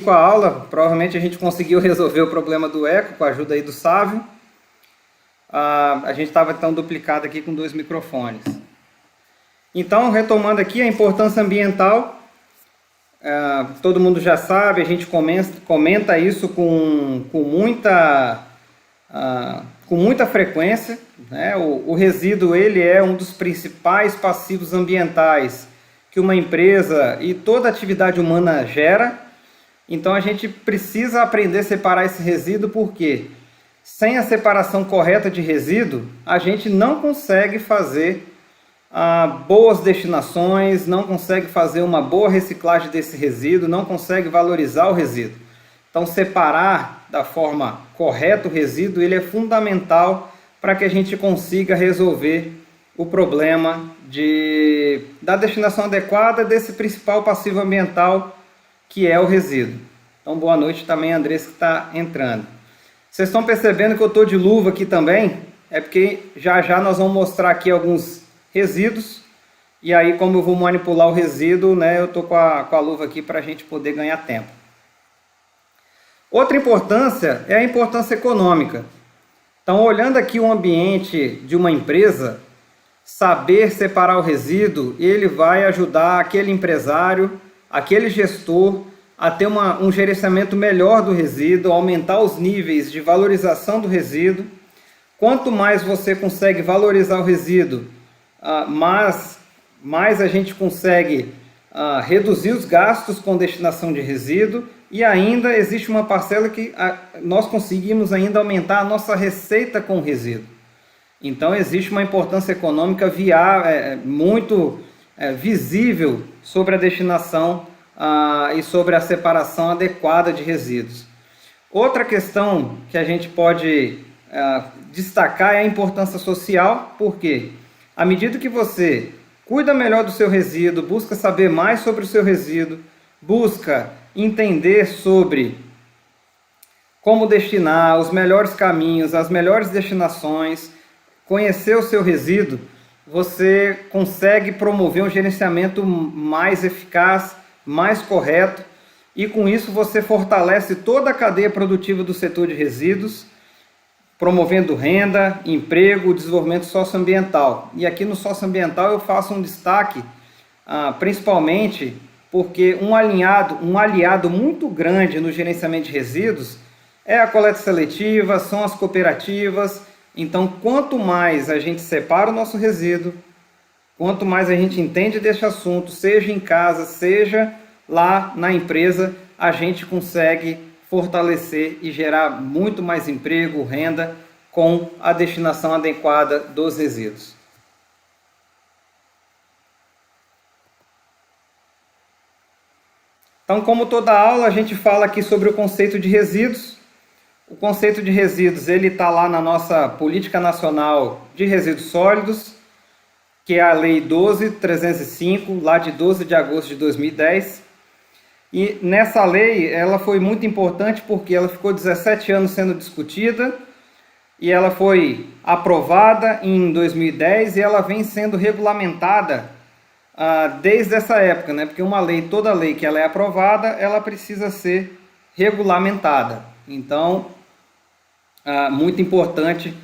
Com a aula, provavelmente a gente conseguiu resolver o problema do eco com a ajuda aí do Sávio. A gente estava então duplicado aqui com 2 microfones. Então, retomando aqui a importância ambiental, todo mundo já sabe, a gente comenta isso com muita frequência, né? O resíduo ele é um dos principais passivos ambientais que uma empresa e toda atividade humana gera. Então a gente precisa aprender a separar esse resíduo, porque sem a separação correta de resíduo, a gente não consegue fazer boas destinações, não consegue fazer uma boa reciclagem desse resíduo, não consegue valorizar o resíduo. Então separar da forma correta o resíduo, ele é fundamental para que a gente consiga resolver o problema da destinação adequada desse principal passivo ambiental, que é o resíduo. Então, boa noite também, Andrés, que está entrando. Vocês estão percebendo que eu estou de luva aqui também? É porque já nós vamos mostrar aqui alguns resíduos. E aí, como eu vou manipular o resíduo, né, eu estou com a luva aqui para a gente poder ganhar tempo. Outra importância é a importância econômica. Então, olhando aqui o ambiente de uma empresa, saber separar o resíduo, ele vai ajudar aquele empresário, aquele gestor a ter um gerenciamento melhor do resíduo, aumentar os níveis de valorização do resíduo. Quanto mais você consegue valorizar o resíduo, mais a gente consegue reduzir os gastos com destinação de resíduo, e ainda existe uma parcela que nós conseguimos ainda aumentar a nossa receita com o resíduo. Então existe uma importância econômica muito visível sobre a destinação e sobre a separação adequada de resíduos. Outra questão que a gente pode destacar é a importância social, porque à medida que você cuida melhor do seu resíduo, busca saber mais sobre o seu resíduo, busca entender sobre como destinar, os melhores caminhos, as melhores destinações, conhecer o seu resíduo, você consegue promover um gerenciamento mais eficaz, mais correto, e com isso você fortalece toda a cadeia produtiva do setor de resíduos, promovendo renda, emprego, desenvolvimento socioambiental. E aqui no socioambiental eu faço um destaque, principalmente porque um aliado muito grande no gerenciamento de resíduos é a coleta seletiva, são as cooperativas. Então, quanto mais a gente separa o nosso resíduo, quanto mais a gente entende desse assunto, seja em casa, seja lá na empresa, a gente consegue fortalecer e gerar muito mais emprego, renda, com a destinação adequada dos resíduos. Então, como toda aula, a gente fala aqui sobre o conceito de resíduos. O conceito de resíduos ele está lá na nossa Política Nacional de Resíduos Sólidos, que é a Lei 12.305, lá de 12 de agosto de 2010. E nessa lei ela foi muito importante porque ela ficou 17 anos sendo discutida e ela foi aprovada em 2010 e ela vem sendo regulamentada desde essa época, né? Porque toda lei que ela é aprovada, ela precisa ser regulamentada. Então, muito importante,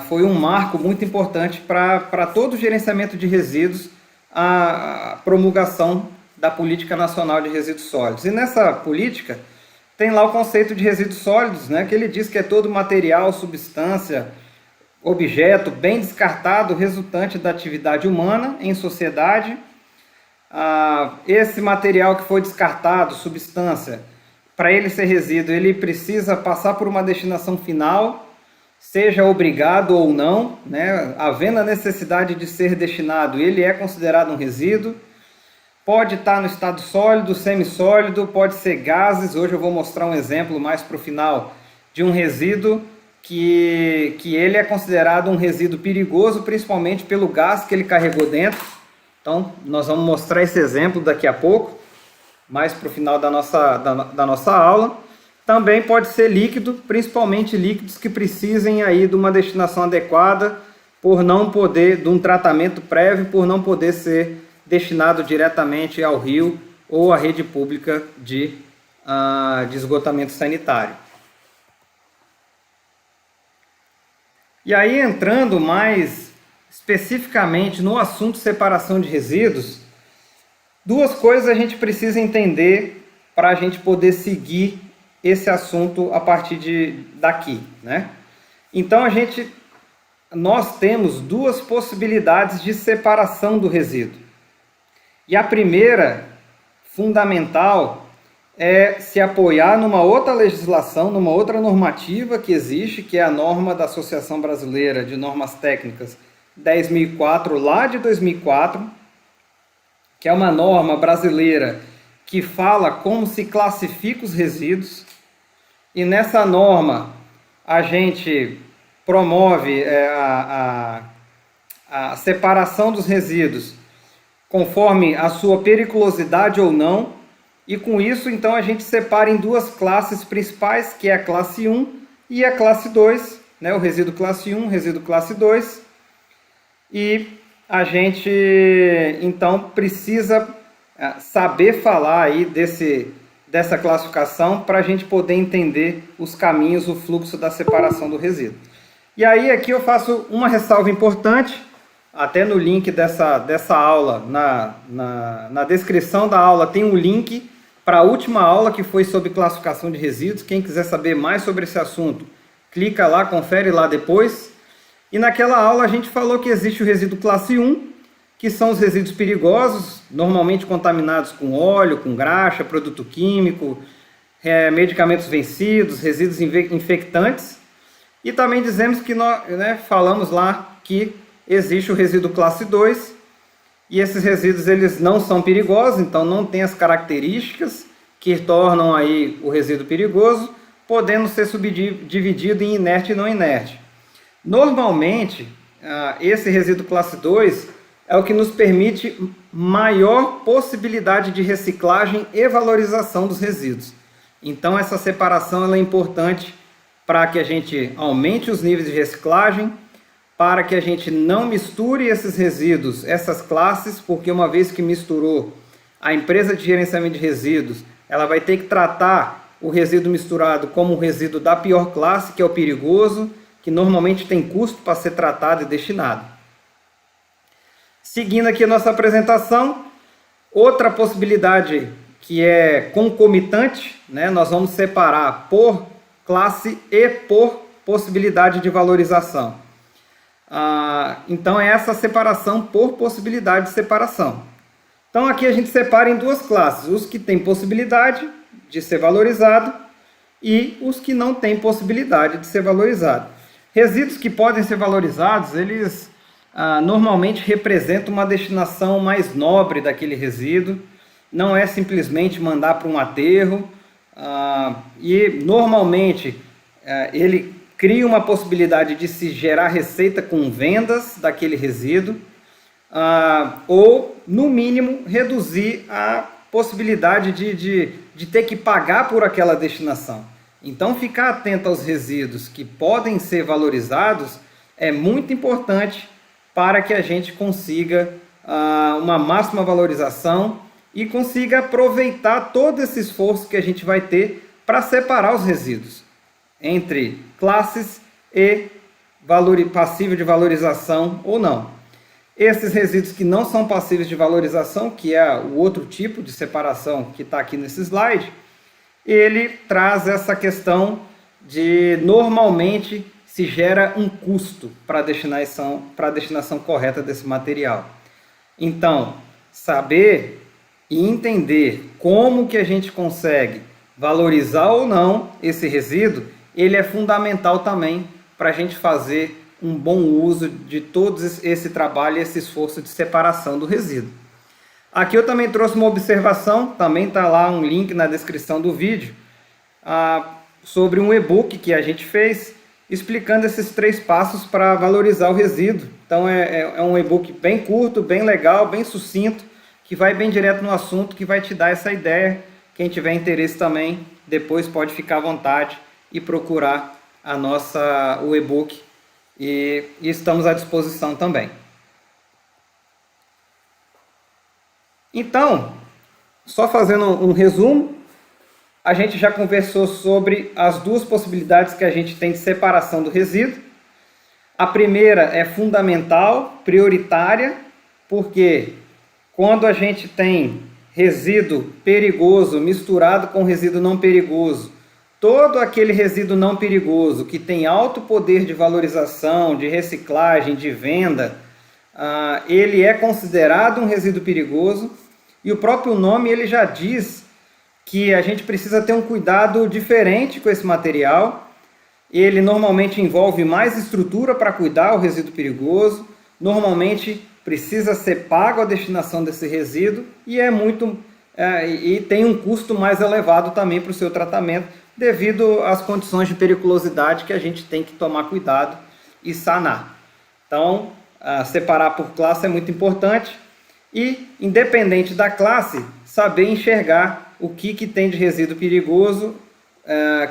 foi um marco muito importante para todo o gerenciamento de resíduos, a promulgação da Política Nacional de Resíduos Sólidos. E nessa política tem lá o conceito de resíduos sólidos, né, que ele diz que é todo material, substância, objeto bem descartado resultante da atividade humana em sociedade. Esse material que foi descartado, substância, para ele ser resíduo, ele precisa passar por uma destinação final, seja obrigado ou não, né? Havendo a necessidade de ser destinado, ele é considerado um resíduo. Pode estar no estado sólido, semissólido, pode ser gases. Hoje eu vou mostrar um exemplo mais para o final de um resíduo que ele é considerado um resíduo perigoso, principalmente pelo gás que ele carregou dentro. Então, nós vamos mostrar esse exemplo daqui a pouco, mais para o final da nossa aula. Também pode ser líquido, principalmente líquidos que precisem aí de uma destinação adequada, por não poder, de um tratamento prévio, por não poder ser destinado diretamente ao rio ou à rede pública de de esgotamento sanitário. E aí, entrando mais especificamente no assunto separação de resíduos, duas coisas a gente precisa entender para a gente poder seguir esse assunto a partir daqui, né? Então, nós temos duas possibilidades de separação do resíduo. E a primeira, fundamental, é se apoiar numa outra legislação, numa outra normativa que existe, que é a norma da Associação Brasileira de Normas Técnicas 10.004, lá de 2004, que é uma norma brasileira que fala como se classifica os resíduos. E nessa norma a gente promove a separação dos resíduos conforme a sua periculosidade ou não. E com isso, então, a gente separa em duas classes principais, que é a classe 1 e a classe 2, né? O resíduo classe 1, resíduo classe 2. E a gente, então, precisa saber falar aí dessa classificação para a gente poder entender os caminhos, o fluxo da separação do resíduo. E aí, aqui eu faço uma ressalva importante, até no link dessa aula, na descrição da aula tem um link para a última aula que foi sobre classificação de resíduos. Quem quiser saber mais sobre esse assunto, clica lá, confere lá depois. E naquela aula a gente falou que existe o resíduo classe 1, que são os resíduos perigosos, normalmente contaminados com óleo, com graxa, produto químico, medicamentos vencidos, resíduos infectantes. E também dizemos que falamos lá que existe o resíduo classe 2, e esses resíduos eles não são perigosos, então não tem as características que tornam aí o resíduo perigoso, podendo ser subdividido em inerte e não inerte. Normalmente, esse resíduo classe 2 é o que nos permite maior possibilidade de reciclagem e valorização dos resíduos. Então essa separação ela é importante para que a gente aumente os níveis de reciclagem, para que a gente não misture esses resíduos, essas classes, porque uma vez que misturou, a empresa de gerenciamento de resíduos, ela vai ter que tratar o resíduo misturado como um resíduo da pior classe, que é o perigoso, que normalmente tem custo para ser tratado e destinado. Seguindo aqui a nossa apresentação, outra possibilidade que é concomitante, né? Nós vamos separar por classe e por possibilidade de valorização. Então é essa separação por possibilidade de separação. Então aqui a gente separa em duas classes, os que têm possibilidade de ser valorizado e os que não têm possibilidade de ser valorizado. Resíduos que podem ser valorizados, eles normalmente representam uma destinação mais nobre daquele resíduo, não é simplesmente mandar para um aterro, e normalmente ele cria uma possibilidade de se gerar receita com vendas daquele resíduo, ou, no mínimo, reduzir a possibilidade de ter que pagar por aquela destinação. Então, ficar atento aos resíduos que podem ser valorizados é muito importante para que a gente consiga uma máxima valorização e consiga aproveitar todo esse esforço que a gente vai ter para separar os resíduos entre classes e passível de valorização ou não. Esses resíduos que não são passíveis de valorização, que é o outro tipo de separação que está aqui nesse slide, ele traz essa questão de normalmente se gera um custo para a destinação correta desse material. Então, saber e entender como que a gente consegue valorizar ou não esse resíduo, ele é fundamental também para a gente fazer um bom uso de todo esse trabalho e esse esforço de separação do resíduo. Aqui eu também trouxe uma observação, também está lá um link na descrição do vídeo, sobre um e-book que a gente fez, explicando esses 3 passos para valorizar o resíduo. Então é um e-book bem curto, bem legal, bem sucinto, que vai bem direto no assunto, que vai te dar essa ideia. Quem tiver interesse também, depois pode ficar à vontade e procurar o e-book, e estamos à disposição também. Então, só fazendo um resumo, A gente já conversou sobre as duas possibilidades que a gente tem de separação do resíduo. A primeira é fundamental, prioritária, porque quando a gente tem resíduo perigoso misturado com resíduo não perigoso, todo aquele resíduo não perigoso que tem alto poder de valorização, de reciclagem, de venda, ele é considerado um resíduo perigoso, e o próprio nome ele já diz que a gente precisa ter um cuidado diferente com esse material. Ele normalmente envolve mais estrutura para cuidar o resíduo perigoso, normalmente precisa ser pago a destinação desse resíduo e e tem um custo mais elevado também para o seu tratamento, devido às condições de periculosidade que a gente tem que tomar cuidado e sanar. Então, separar por classe é muito importante e, independente da classe, saber enxergar o que tem de resíduo perigoso,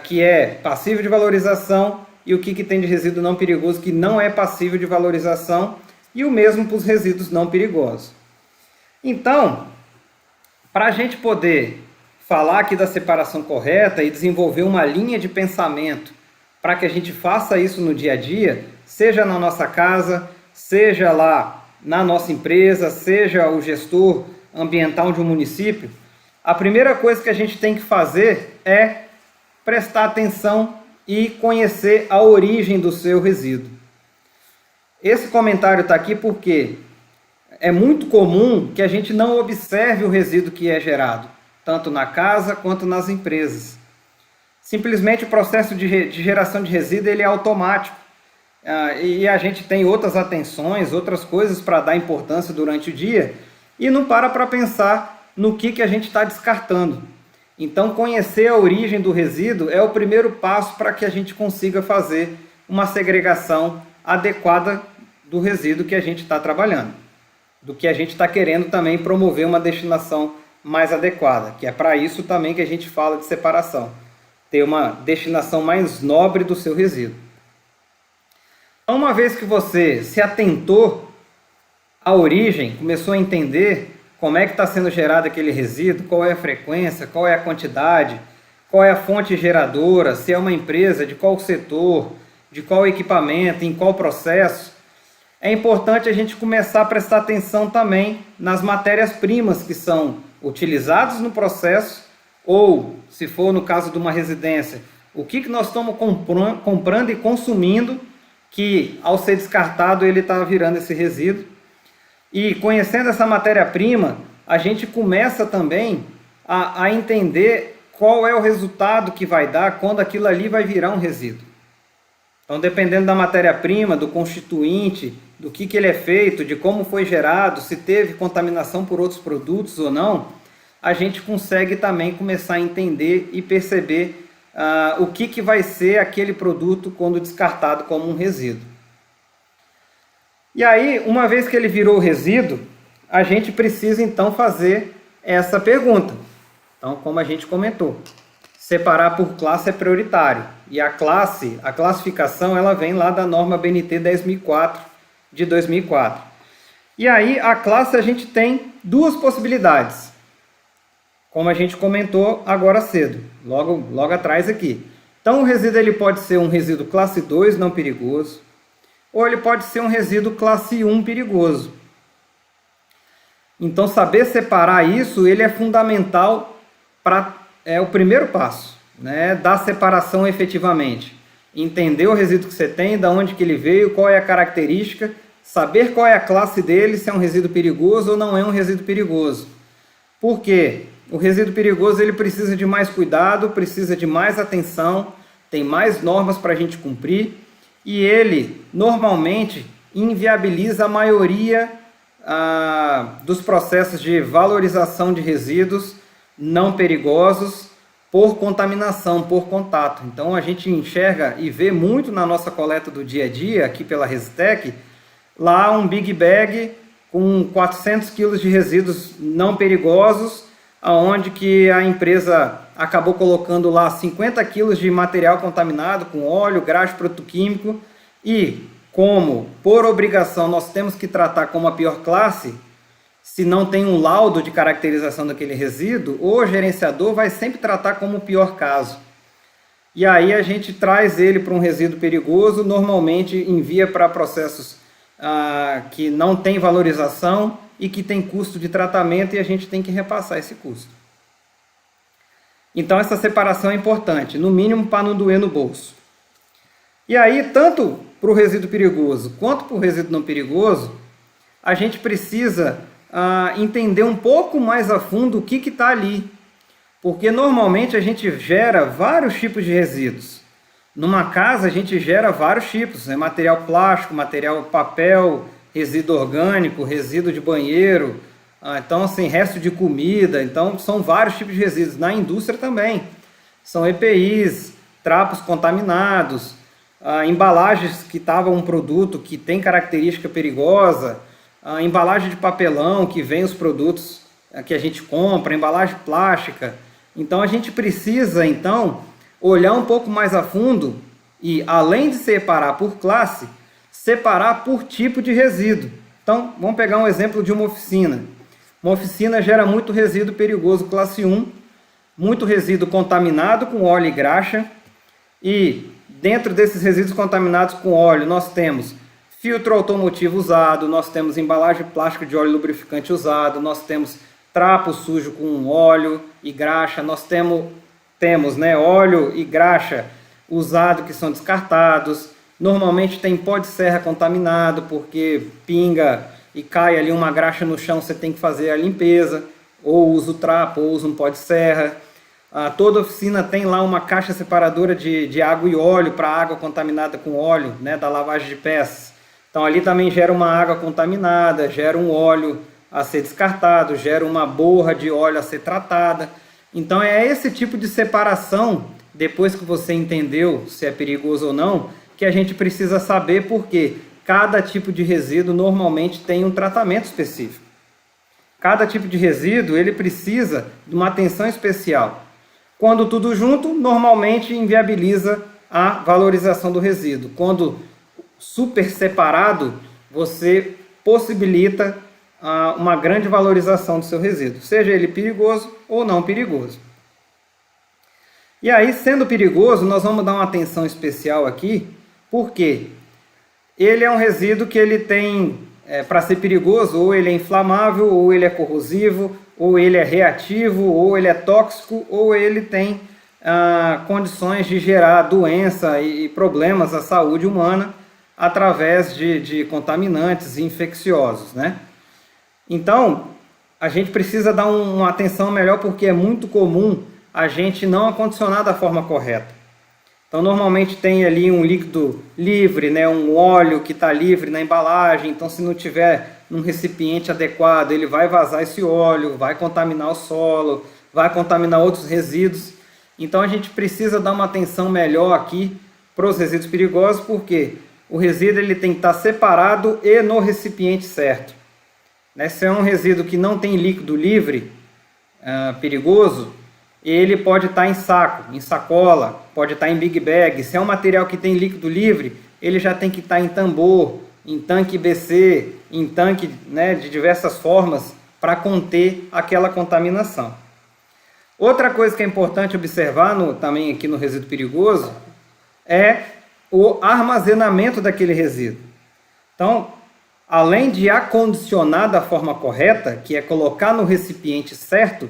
que é passível de valorização, e o que tem de resíduo não perigoso, que não é passível de valorização, e o mesmo para os resíduos não perigosos. Então, para a gente poder falar aqui da separação correta e desenvolver uma linha de pensamento para que a gente faça isso no dia a dia, seja na nossa casa, seja lá na nossa empresa, seja o gestor ambiental de um município, a primeira coisa que a gente tem que fazer é prestar atenção e conhecer a origem do seu resíduo. Esse comentário está aqui porque é muito comum que a gente não observe o resíduo que é gerado, tanto na casa quanto nas empresas. Simplesmente o processo de geração de resíduo ele é automático, e a gente tem outras atenções, outras coisas para dar importância durante o dia, e não para pensar no que a gente está descartando. Então, conhecer a origem do resíduo é o primeiro passo para que a gente consiga fazer uma segregação adequada do resíduo que a gente está trabalhando, do que a gente está querendo também promover uma destinação mais adequada, que é para isso também que a gente fala de separação, ter uma destinação mais nobre do seu resíduo. Então, uma vez que você se atentou à origem, começou a entender como é que está sendo gerado aquele resíduo, qual é a frequência, qual é a quantidade, qual é a fonte geradora, se é uma empresa, de qual setor, de qual equipamento, em qual processo, é importante a gente começar a prestar atenção também nas matérias-primas que são utilizadas no processo, ou, se for no caso de uma residência, o que nós estamos comprando e consumindo, que ao ser descartado ele está virando esse resíduo. E conhecendo essa matéria-prima, a gente começa também a entender qual é o resultado que vai dar quando aquilo ali vai virar um resíduo. Então, dependendo da matéria-prima, do constituinte, do que ele é feito, de como foi gerado, se teve contaminação por outros produtos ou não, a gente consegue também começar a entender e perceber o que vai ser aquele produto quando descartado como um resíduo. E aí, uma vez que ele virou resíduo, a gente precisa então fazer essa pergunta. Então, como a gente comentou, separar por classe é prioritário. E a classificação, ela vem lá da norma BNT 10.004 de 2004. E aí, a classe a gente tem duas possibilidades, como a gente comentou agora cedo, logo atrás aqui. Então, o resíduo ele pode ser um resíduo classe 2 não perigoso, ou ele pode ser um resíduo classe 1 perigoso. Então, saber separar isso, ele é fundamental é o primeiro passo, né, da separação efetivamente. Entender o resíduo que você tem, de onde que ele veio, qual é a característica, saber qual é a classe dele, se é um resíduo perigoso ou não é um resíduo perigoso. Por quê? O resíduo perigoso ele precisa de mais cuidado, precisa de mais atenção, tem mais normas para a gente cumprir, e ele normalmente inviabiliza a maioria dos processos de valorização de resíduos não perigosos por contaminação, por contato. Então a gente enxerga e vê muito na nossa coleta do dia a dia, aqui pela Resitec, lá um big bag com 400 quilos de resíduos não perigosos, aonde que a empresa acabou colocando lá 50 quilos de material contaminado com óleo, graxo, produto químico, e como por obrigação nós temos que tratar como a pior classe, se não tem um laudo de caracterização daquele resíduo, o gerenciador vai sempre tratar como o pior caso. E aí a gente traz ele para um resíduo perigoso, normalmente envia para processos que não tem valorização e que tem custo de tratamento, e a gente tem que repassar esse custo. Então essa separação é importante, no mínimo para não doer no bolso. E aí, tanto para o resíduo perigoso quanto para o resíduo não perigoso, a gente precisa entender um pouco mais a fundo o que está ali. Porque normalmente a gente gera vários tipos de resíduos. Numa casa a gente gera vários tipos, né? Material plástico, material papel, resíduo orgânico, resíduo de banheiro, então assim, resto de comida, então são vários tipos de resíduos. Na indústria também, são EPIs, trapos contaminados, embalagens que estavam um produto que tem característica perigosa, embalagem de papelão que vem os produtos que a gente compra, embalagem plástica. Então a gente precisa então olhar um pouco mais a fundo e, além de separar por classe, separar por tipo de resíduo. Então vamos pegar um exemplo de uma oficina. Uma oficina gera muito resíduo perigoso classe 1, muito resíduo contaminado com óleo e graxa, e dentro desses resíduos contaminados com óleo nós temos filtro automotivo usado, nós temos embalagem plástica de óleo lubrificante usado, nós temos trapo sujo com óleo e graxa, nós temos né, óleo e graxa usado que são descartados. Normalmente tem pó de serra contaminado, porque pinga e cai ali uma graxa no chão, você tem que fazer a limpeza, ou usa o trapo, ou usa um pó de serra. Toda oficina tem lá uma caixa separadora de água e óleo para água contaminada com óleo, né, da lavagem de peças. Então ali também gera uma água contaminada, gera um óleo a ser descartado, gera uma borra de óleo a ser tratada. Então é esse tipo de separação, depois que você entendeu se é perigoso ou não, que a gente precisa saber, porque cada tipo de resíduo normalmente tem um tratamento específico. Cada tipo de resíduo ele precisa de uma atenção especial. Quando tudo junto, normalmente inviabiliza a valorização do resíduo. Quando super separado, você possibilita uma grande valorização do seu resíduo, seja ele perigoso ou não perigoso. E aí, sendo perigoso, nós vamos dar uma atenção especial aqui, porque ele é um resíduo que ele tem, para ser perigoso, ou ele é inflamável, ou ele é corrosivo, ou ele é reativo, ou ele é tóxico, ou ele tem condições de gerar doença e problemas à saúde humana através de contaminantes infecciosos, né? Então, a gente precisa dar uma atenção melhor, porque é muito comum a gente não acondicionar da forma correta. Então, normalmente tem ali um líquido livre, né, um óleo que está livre na embalagem. Então, se não tiver num recipiente adequado, ele vai vazar esse óleo, vai contaminar o solo, vai contaminar outros resíduos. Então, a gente precisa dar uma atenção melhor aqui para os resíduos perigosos, porque o resíduo ele tem que estar separado e no recipiente certo. Se é um resíduo que não tem líquido livre, perigoso, ele pode estar em saco, em sacola, pode estar em big bag. Se é um material que tem líquido livre, ele já tem que estar em tambor, em tanque BC, em tanque, né, de diversas formas, para conter aquela contaminação. Outra coisa que é importante observar também aqui no resíduo perigoso é o armazenamento daquele resíduo. Então, além de acondicionar da forma correta, que é colocar no recipiente certo,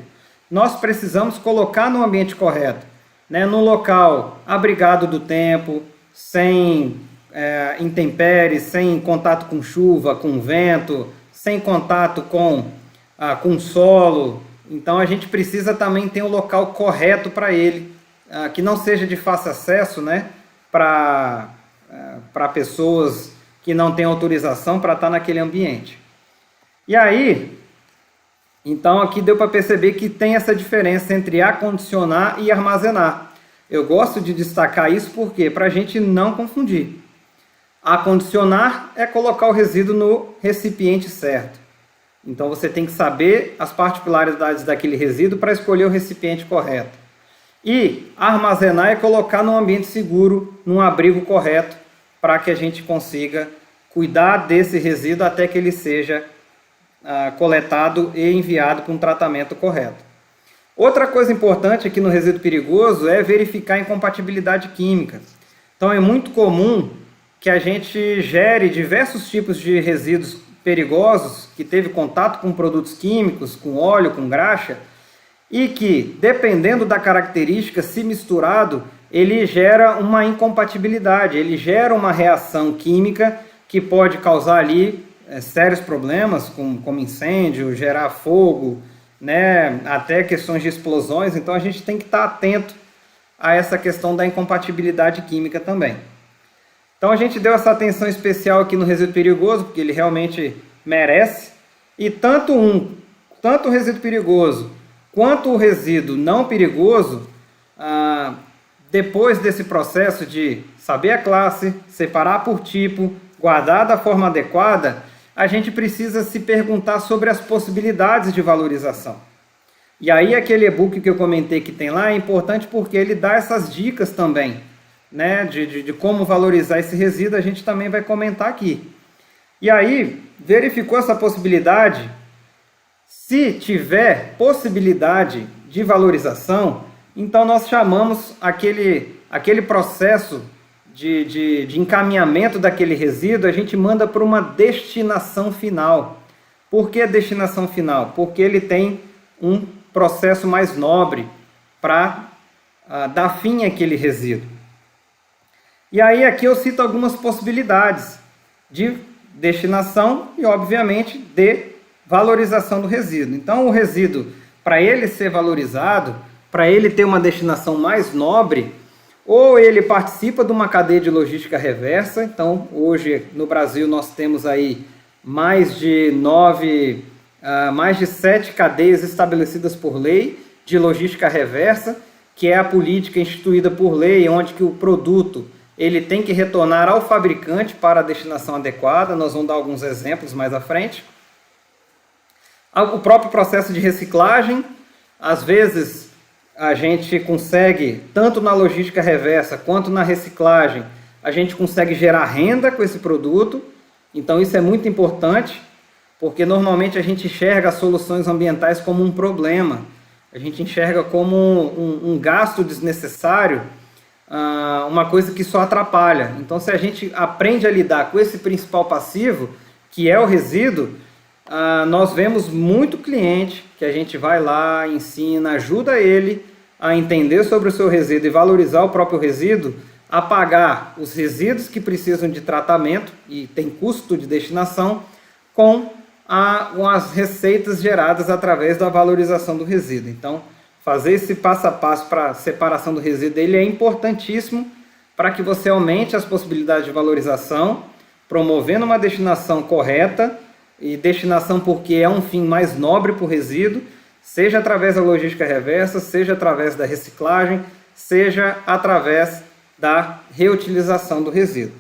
nós precisamos colocar no ambiente correto, né? Num local abrigado do tempo, sem intempéries, sem contato com chuva, com vento, sem contato com solo. Então a gente precisa também ter um local correto para ele, que não seja de fácil acesso, né? Para pessoas que não têm autorização para estar naquele ambiente. E aí, então aqui deu para perceber que tem essa diferença entre acondicionar e armazenar. Eu gosto de destacar isso porque para a gente não confundir. Acondicionar é colocar o resíduo no recipiente certo. Então você tem que saber as particularidades daquele resíduo para escolher o recipiente correto. E armazenar é colocar num ambiente seguro, num abrigo correto, para que a gente consiga cuidar desse resíduo até que ele seja coletado e enviado para um tratamento correto. Outra coisa importante aqui no resíduo perigoso é verificar a incompatibilidade química. Então é muito comum que a gente gere diversos tipos de resíduos perigosos que teve contato com produtos químicos, com óleo, com graxa, e que, dependendo da característica, se misturado, ele gera uma incompatibilidade, ele gera uma reação química que pode causar ali sérios problemas, como incêndio, gerar fogo, né, até questões de explosões. Então a gente tem que estar atento a essa questão da incompatibilidade química também. Então a gente deu essa atenção especial aqui no resíduo perigoso, porque ele realmente merece. E tanto o resíduo perigoso quanto o resíduo não perigoso, depois desse processo de saber a classe, separar por tipo, guardar da forma adequada, a gente precisa se perguntar sobre as possibilidades de valorização. E aí aquele e-book que eu comentei que tem lá é importante porque ele dá essas dicas também, né, de como valorizar esse resíduo, a gente também vai comentar aqui. E aí, verificou essa possibilidade? Se tiver possibilidade de valorização, então nós chamamos aquele processo de encaminhamento daquele resíduo, a gente manda para uma destinação final. Por que destinação final? Porque ele tem um processo mais nobre para dar fim àquele resíduo. E aí aqui eu cito algumas possibilidades de destinação e, obviamente, de valorização do resíduo. Então, o resíduo, para ele ser valorizado, para ele ter uma destinação mais nobre, ou ele participa de uma cadeia de logística reversa. Então, hoje no Brasil nós temos aí mais de 7 cadeias estabelecidas por lei de logística reversa, que é a política instituída por lei, onde que o produto ele tem que retornar ao fabricante para a destinação adequada. Nós vamos dar alguns exemplos mais à frente. O próprio processo de reciclagem, às vezes a gente consegue, tanto na logística reversa quanto na reciclagem, a gente consegue gerar renda com esse produto. Então isso é muito importante, porque normalmente a gente enxerga as soluções ambientais como um problema, a gente enxerga como um gasto desnecessário, uma coisa que só atrapalha. Então, se a gente aprende a lidar com esse principal passivo, que é o resíduo, nós vemos muito cliente que a gente vai lá, ensina, ajuda ele a entender sobre o seu resíduo e valorizar o próprio resíduo, a pagar os resíduos que precisam de tratamento e tem custo de destinação, com as receitas geradas através da valorização do resíduo. Então, fazer esse passo a passo para a separação do resíduo ele é importantíssimo para que você aumente as possibilidades de valorização, promovendo uma destinação correta, e destinação porque é um fim mais nobre para o resíduo, seja através da logística reversa, seja através da reciclagem, seja através da reutilização do resíduo.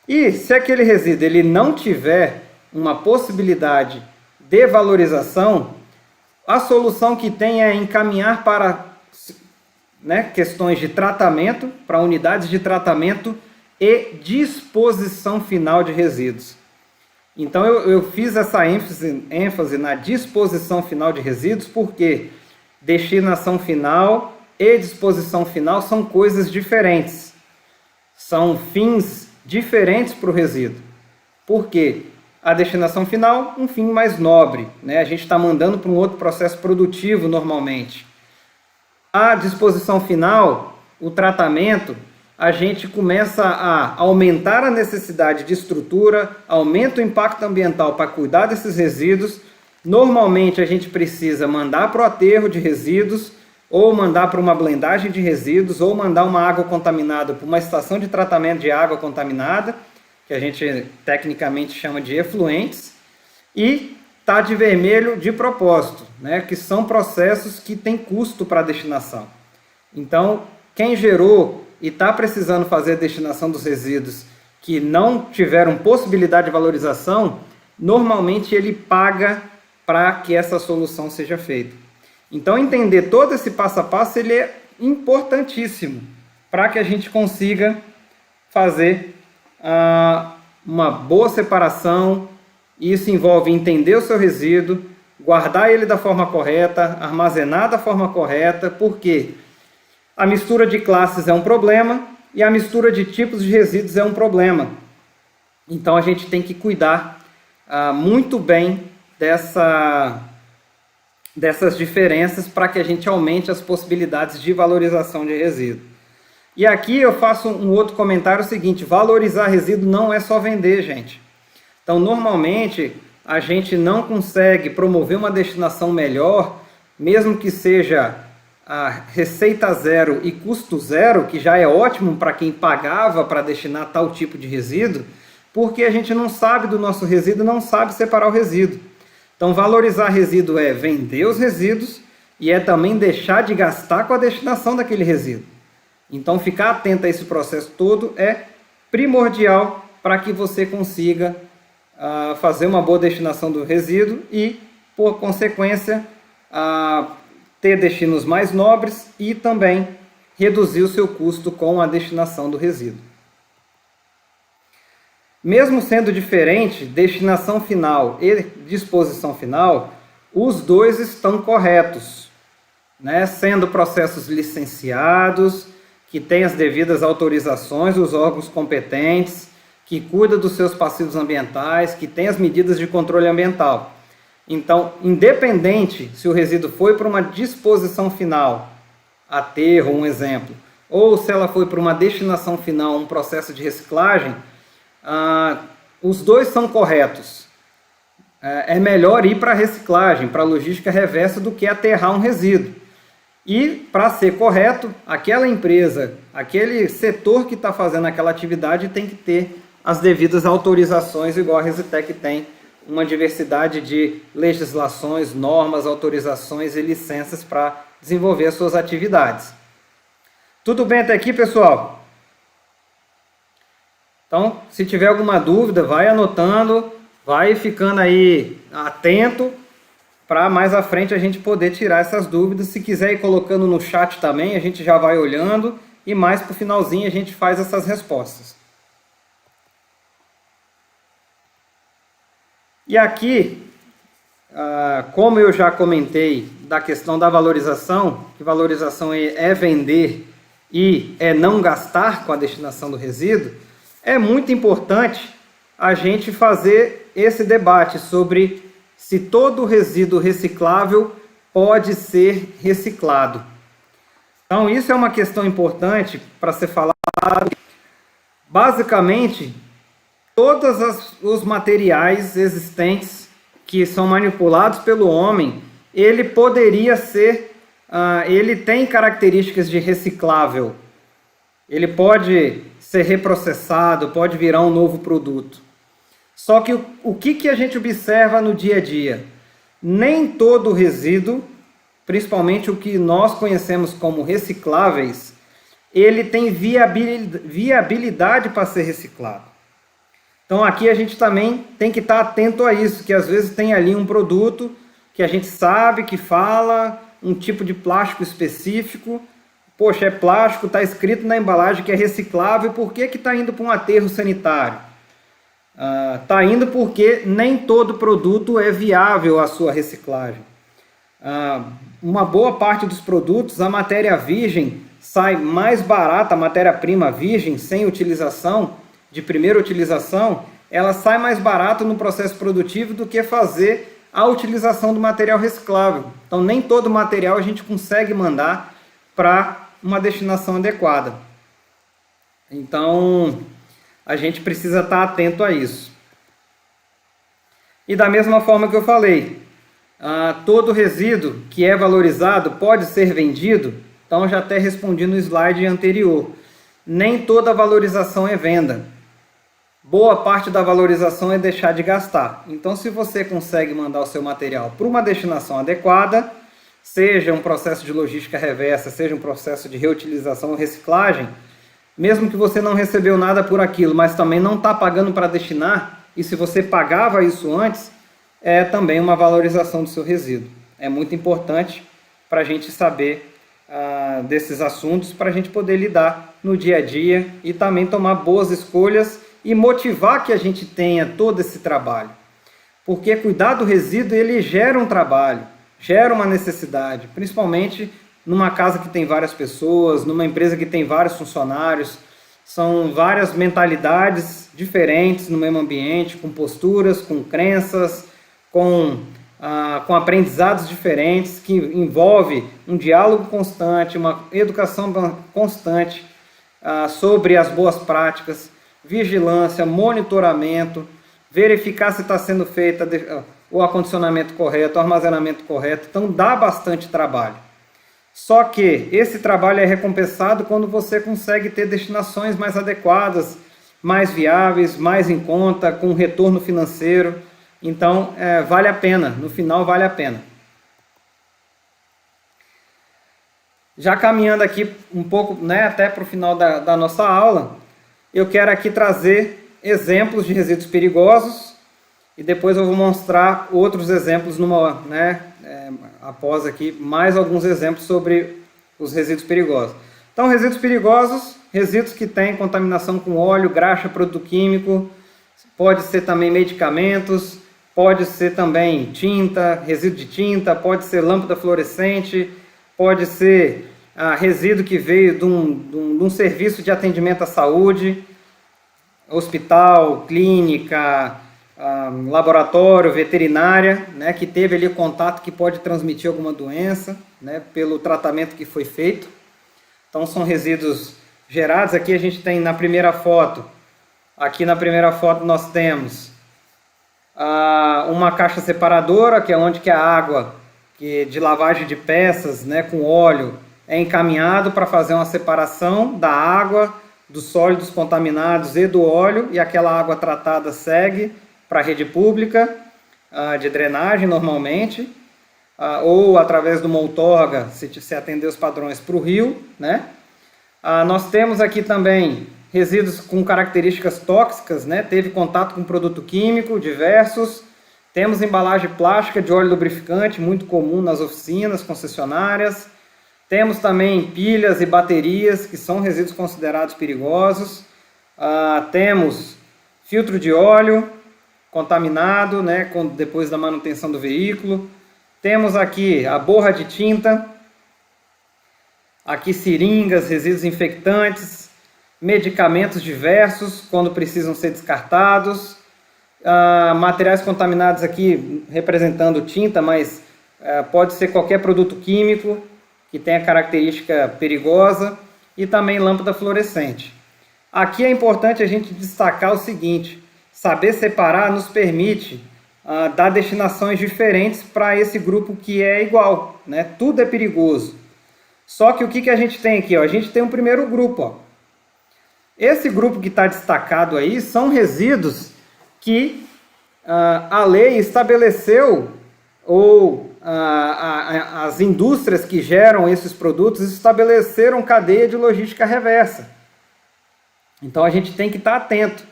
E se aquele resíduo ele não tiver uma possibilidade de valorização, a solução que tem é encaminhar para questões de tratamento, para unidades de tratamento e disposição final de resíduos. Então eu fiz essa ênfase na disposição final de resíduos, porque destinação final e disposição final são coisas diferentes. São fins diferentes para o resíduo. Por quê? A destinação final, um fim mais nobre, né? A gente está mandando para um outro processo produtivo normalmente. A disposição final, o tratamento, a gente começa a aumentar a necessidade de estrutura, aumenta o impacto ambiental para cuidar desses resíduos. Normalmente a gente precisa mandar para o aterro de resíduos, ou mandar para uma blendagem de resíduos, ou mandar uma água contaminada para uma estação de tratamento de água contaminada, que a gente tecnicamente chama de efluentes, e está de vermelho de propósito, né, que são processos que têm custo para a destinação. Então, quem gerou e está precisando fazer a destinação dos resíduos que não tiveram possibilidade de valorização, normalmente ele paga para que essa solução seja feita. Então, entender todo esse passo a passo ele é importantíssimo para que a gente consiga fazer uma boa separação Isso envolve entender o seu resíduo, guardar ele da forma correta, armazenar da forma correta, porque a mistura de classes é um problema e a mistura de tipos de resíduos é um problema. Então a gente tem que cuidar muito bem dessas diferenças para que a gente aumente as possibilidades de valorização de resíduo. E aqui eu faço um outro comentário seguinte: valorizar resíduo não é só vender, gente. Então normalmente a gente não consegue promover uma destinação melhor, mesmo que seja a receita zero e custo zero, que já é ótimo para quem pagava para destinar tal tipo de resíduo, porque a gente não sabe do nosso resíduo, não sabe separar o resíduo. Então valorizar resíduo é vender os resíduos e é também deixar de gastar com a destinação daquele resíduo. Então ficar atento a esse processo todo é primordial para que você consiga fazer uma boa destinação do resíduo e, por consequência, ter destinos mais nobres e também reduzir o seu custo com a destinação do resíduo. Mesmo sendo diferente, destinação final e disposição final, os dois estão corretos, né? Sendo processos licenciados, que têm as devidas autorizações dos órgãos competentes, que cuida dos seus passivos ambientais, que tem as medidas de controle ambiental. Então, independente se o resíduo foi para uma disposição final, aterro, um exemplo, ou se ela foi para uma destinação final, um processo de reciclagem, os dois são corretos. É melhor ir para a reciclagem, para a logística reversa, do que aterrar um resíduo. E, para ser correto, aquela empresa, aquele setor que está fazendo aquela atividade tem que ter as devidas autorizações, igual a Resitec tem uma diversidade de legislações, normas, autorizações e licenças para desenvolver as suas atividades. Tudo bem até aqui, pessoal? Então, se tiver alguma dúvida, vai anotando, vai ficando aí atento para mais à frente a gente poder tirar essas dúvidas. Se quiser ir colocando no chat também, a gente já vai olhando e mais para o finalzinho a gente faz essas respostas. E aqui, como eu já comentei da questão da valorização, que valorização é vender e é não gastar com a destinação do resíduo, é muito importante a gente fazer esse debate sobre se todo resíduo reciclável pode ser reciclado. Então isso é uma questão importante para ser falado. Basicamente, todos os materiais existentes que são manipulados pelo homem, ele poderia ser, ele tem características de reciclável. Ele pode ser reprocessado, pode virar um novo produto. Só que o que a gente observa no dia a dia? Nem todo resíduo, principalmente o que nós conhecemos como recicláveis, ele tem viabilidade para ser reciclado. Então aqui a gente também tem que estar atento a isso, que às vezes tem ali um produto que a gente sabe que fala um tipo de plástico específico. Poxa, é plástico, está escrito na embalagem que é reciclável, por que está indo para um aterro sanitário? Está indo porque nem todo produto é viável a sua reciclagem. Uma boa parte dos produtos, a matéria virgem sai mais barata, a matéria-prima virgem, sem utilização, de primeira utilização, ela sai mais barata no processo produtivo do que fazer a utilização do material reciclável. Então nem todo material a gente consegue mandar para uma destinação adequada. Então a gente precisa estar atento a isso. E da mesma forma que eu falei, todo resíduo que é valorizado pode ser vendido. Então eu já até respondi no slide anterior. Nem toda valorização é venda. Boa parte da valorização é deixar de gastar. Então se você consegue mandar o seu material para uma destinação adequada, seja um processo de logística reversa, seja um processo de reutilização ou reciclagem, mesmo que você não recebeu nada por aquilo, mas também não está pagando para destinar, e se você pagava isso antes, é também uma valorização do seu resíduo. É muito importante para a gente saber desses assuntos, para a gente poder lidar no dia a dia e também tomar boas escolhas e motivar que a gente tenha todo esse trabalho. porque cuidar do resíduo ele gera um trabalho, gera uma necessidade, principalmente numa casa que tem várias pessoas, numa empresa que tem vários funcionários. São várias mentalidades diferentes no mesmo ambiente, com posturas, com crenças, com aprendizados diferentes, que envolve um diálogo constante, uma educação constante sobre as boas práticas, vigilância, monitoramento, verificar se está sendo feito o acondicionamento correto, o armazenamento correto. Então dá bastante trabalho. Só que esse trabalho é recompensado quando você consegue ter destinações mais adequadas, mais viáveis, mais em conta, com retorno financeiro. Então, vale a pena, no final vale a pena. Já caminhando aqui um pouco, até para o final da nossa aula, eu quero aqui trazer exemplos de resíduos perigosos e depois eu vou mostrar outros exemplos após aqui mais alguns exemplos sobre os resíduos perigosos. Então, resíduos perigosos, resíduos que têm contaminação com óleo, graxa, produto químico, pode ser também medicamentos, pode ser também tinta, resíduo de tinta, pode ser lâmpada fluorescente, pode ser resíduo que veio de um serviço de atendimento à saúde, hospital, clínica, laboratório, veterinária, que teve ali contato que pode transmitir alguma doença, pelo tratamento que foi feito. Então são resíduos gerados. Aqui a gente tem na primeira foto, nós temos uma caixa separadora, que é onde que a água de lavagem de peças, com óleo, é encaminhado para fazer uma separação da água, dos sólidos contaminados e do óleo, e aquela água tratada segue para a rede pública de drenagem normalmente, ou através de uma outorga, se atender os padrões, para o rio. Nós temos aqui também resíduos com características tóxicas, teve contato com produto químico diversos. Temos embalagem plástica de óleo lubrificante, muito comum nas oficinas, concessionárias. Temos também pilhas e baterias, que são resíduos considerados perigosos. Temos filtro de óleo contaminado, depois da manutenção do veículo. Temos aqui a borra de tinta, aqui seringas, resíduos infectantes, medicamentos diversos, quando precisam ser descartados. Materiais contaminados aqui representando tinta, mas pode ser qualquer produto químico que tenha característica perigosa, e também lâmpada fluorescente. Aqui é importante a gente destacar o seguinte: saber separar nos permite dar destinações diferentes para esse grupo que é igual, Tudo é perigoso. Só que o que a gente tem aqui? A gente tem um primeiro grupo. Esse grupo que está destacado aí são resíduos que a lei estabeleceu, ou as indústrias que geram esses produtos estabeleceram cadeia de logística reversa. Então a gente tem que estar atento.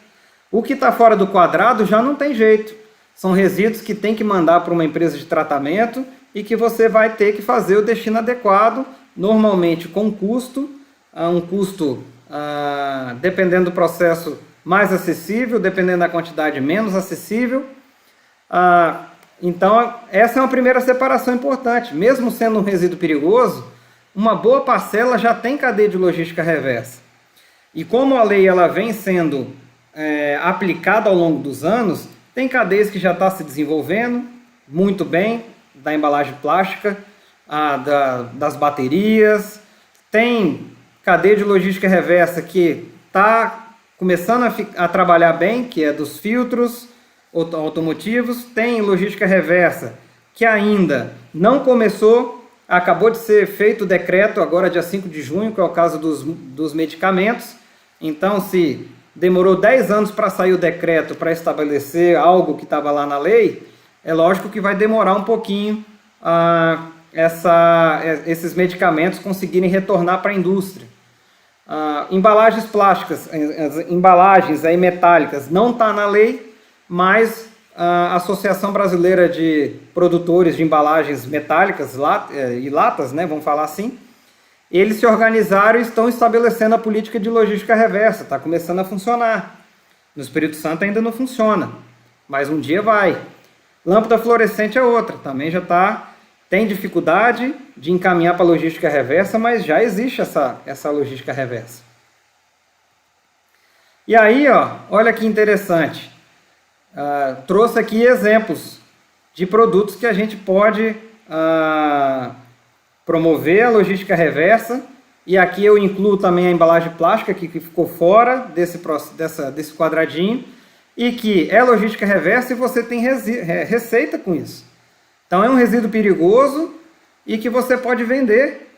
O que está fora do quadrado já não tem jeito. São resíduos que tem que mandar para uma empresa de tratamento e que você vai ter que fazer o destino adequado, normalmente com custo, um custo, dependendo do processo, mais acessível, dependendo da quantidade, menos acessível. Então, essa é uma primeira separação importante. Mesmo sendo um resíduo perigoso, uma boa parcela já tem cadeia de logística reversa. E como a lei ela vem sendo aplicada ao longo dos anos, tem cadeias que já estão se desenvolvendo muito bem, da embalagem plástica, das baterias. Tem cadeia de logística reversa que está começando a trabalhar bem, que é dos filtros automotivos. Tem logística reversa que ainda não começou, acabou de ser feito o decreto agora dia 5 de junho, que é o caso dos medicamentos. Então, se demorou 10 anos para sair o decreto para estabelecer algo que estava lá na lei, é lógico que vai demorar um pouquinho esses medicamentos conseguirem retornar para a indústria. Embalagens plásticas, embalagens metálicas, não está na lei, mas a Associação Brasileira de Produtores de Embalagens Metálicas e Latas, vamos falar assim, eles se organizaram e estão estabelecendo a política de logística reversa. Está começando a funcionar. No Espírito Santo ainda não funciona, mas um dia vai. Lâmpada fluorescente é outra, também tem dificuldade de encaminhar para a logística reversa, mas já existe essa logística reversa. E aí, olha que interessante, trouxe aqui exemplos de produtos que a gente pode promover a logística reversa, e aqui eu incluo também a embalagem plástica que ficou fora desse quadradinho, e que é logística reversa e você tem receita com isso. Então é um resíduo perigoso e que você pode vender,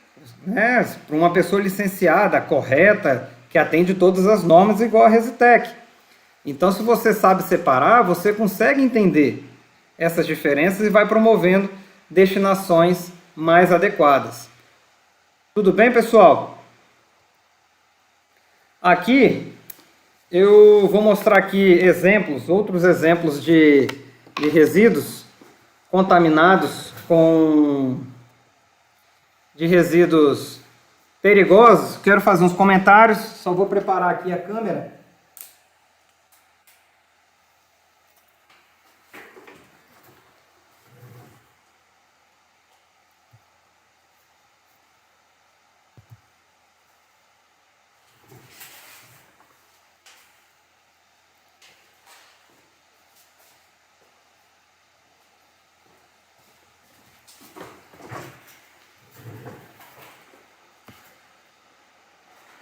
né, para uma pessoa licenciada, correta, que atende todas as normas igual a Resitec. Então, se você sabe separar, você consegue entender essas diferenças e vai promovendo destinações mais adequadas. Tudo bem, pessoal? Aqui eu vou mostrar aqui outros exemplos de resíduos contaminados de resíduos perigosos. Quero fazer uns comentários, só vou preparar aqui a câmera.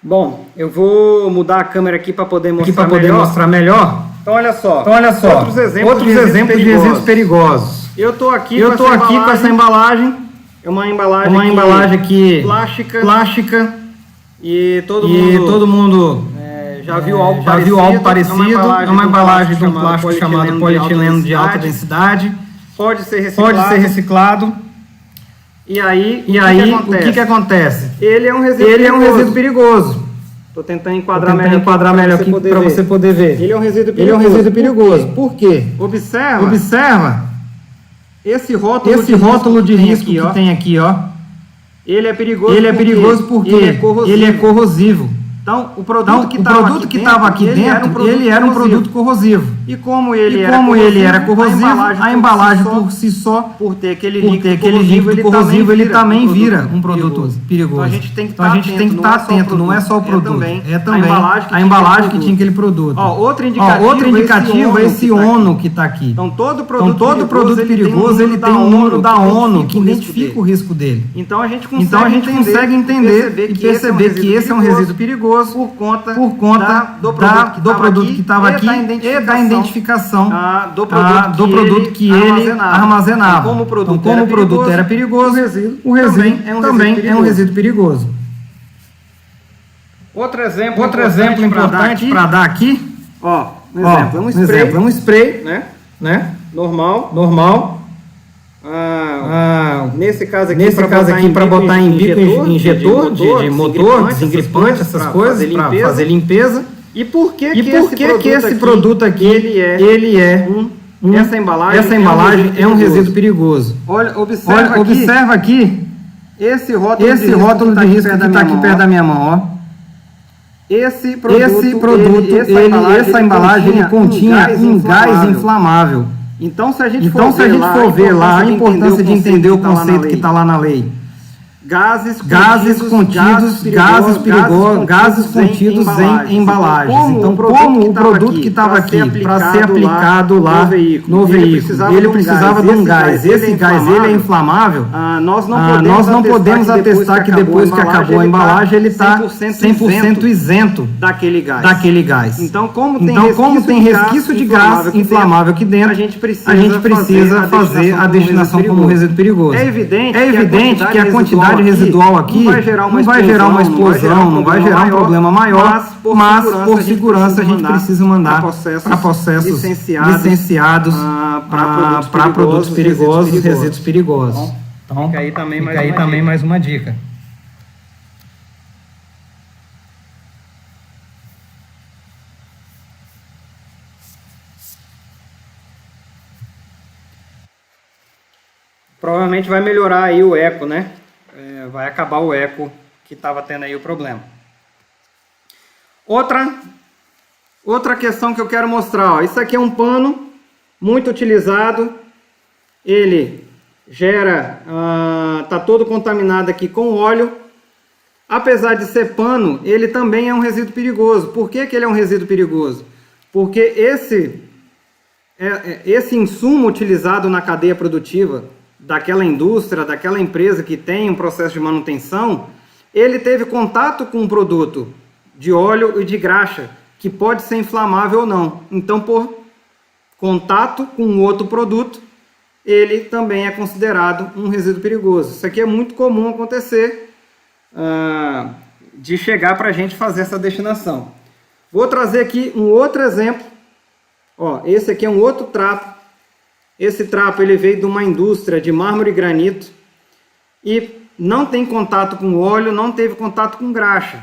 Bom, eu vou mudar a câmera aqui para poder mostrar melhor. Então, olha só. Outros exemplos de resíduos perigosos. Eu estou aqui com essa embalagem. É uma embalagem aqui plástica. E todo mundo já viu algo parecido. É uma embalagem de um plástico chamado polietileno de alta densidade. Pode ser reciclado. E aí, o que acontece? Ele é um resíduo perigoso. Estou tentando enquadrar melhor aqui para você poder ver. Ele é um resíduo perigoso. Por quê? Observa esse rótulo de risco que tem aqui, ó. Ele é perigoso porque ele é corrosivo. Então, o produto que estava aqui dentro, ele era um produto corrosivo. E como ele era corrosivo, a embalagem por si só, por ter aquele líquido corrosivo, ele também vira um produto perigoso. Então, a gente tem que estar atento, não é só o produto, é também a embalagem que tinha aquele produto. Outro indicativo é esse ONU que está aqui. Então, todo produto perigoso, ele tem um número da ONU que identifica o risco dele. Então, a gente consegue entender e perceber que esse é um resíduo perigoso, por conta do produto que estava aqui e da identificação do produto que ele armazenava. Então, como o produto era perigoso, o resíduo também é um resíduo perigoso. Outro exemplo importante para dar aqui, é um spray, né? Normal. Nesse caso aqui para botar em bico injetor de motor, desengripante, essas coisas, para fazer limpeza. E por que esse produto aqui essa embalagem é um resíduo perigoso? Observa aqui esse rótulo de risco que está aqui perto da minha mão, ó. Essa embalagem ele continha um gás inflamável. Então, se a gente for ver lá a importância de entender o conceito que está lá na lei. Gases contidos em embalagens. Então, como o produto que estava aqui para ser aplicado lá no veículo, ele precisava de um gás. Esse gás ele é inflamável. Nós não podemos atestar que depois que acabou a embalagem ele está 100% isento daquele gás. Então, como tem resquício de gás inflamável aqui dentro, a gente precisa fazer a destinação como resíduo perigoso. É evidente que a quantidade residual aqui não vai gerar uma explosão, não vai gerar um problema maior, mas por segurança a gente precisa mandar para processos licenciados para produtos perigosos, resíduos perigosos. Então, fica aí também mais uma dica. Provavelmente vai melhorar aí o eco, né? Vai acabar o eco que estava tendo aí o problema. Outra questão que eu quero mostrar, ó. Isso aqui é um pano muito utilizado ele gera, está todo contaminado aqui com óleo. Apesar de ser pano, ele também é um resíduo perigoso. Por que ele é um resíduo perigoso? Porque esse insumo utilizado na cadeia produtiva daquela indústria, daquela empresa que tem um processo de manutenção, ele teve contato com um produto de óleo e de graxa, que pode ser inflamável ou não. Então, por contato com outro produto, ele também é considerado um resíduo perigoso. Isso aqui é muito comum acontecer, de chegar para a gente fazer essa destinação. Vou trazer aqui um outro exemplo. Ó, esse aqui é um outro trapo. Esse trapo ele veio de uma indústria de mármore e granito e não tem contato com óleo, não teve contato com graxa.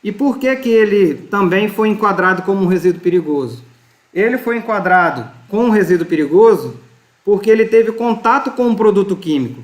E por que ele também foi enquadrado como um resíduo perigoso? Ele foi enquadrado como um resíduo perigoso porque ele teve contato com um produto químico.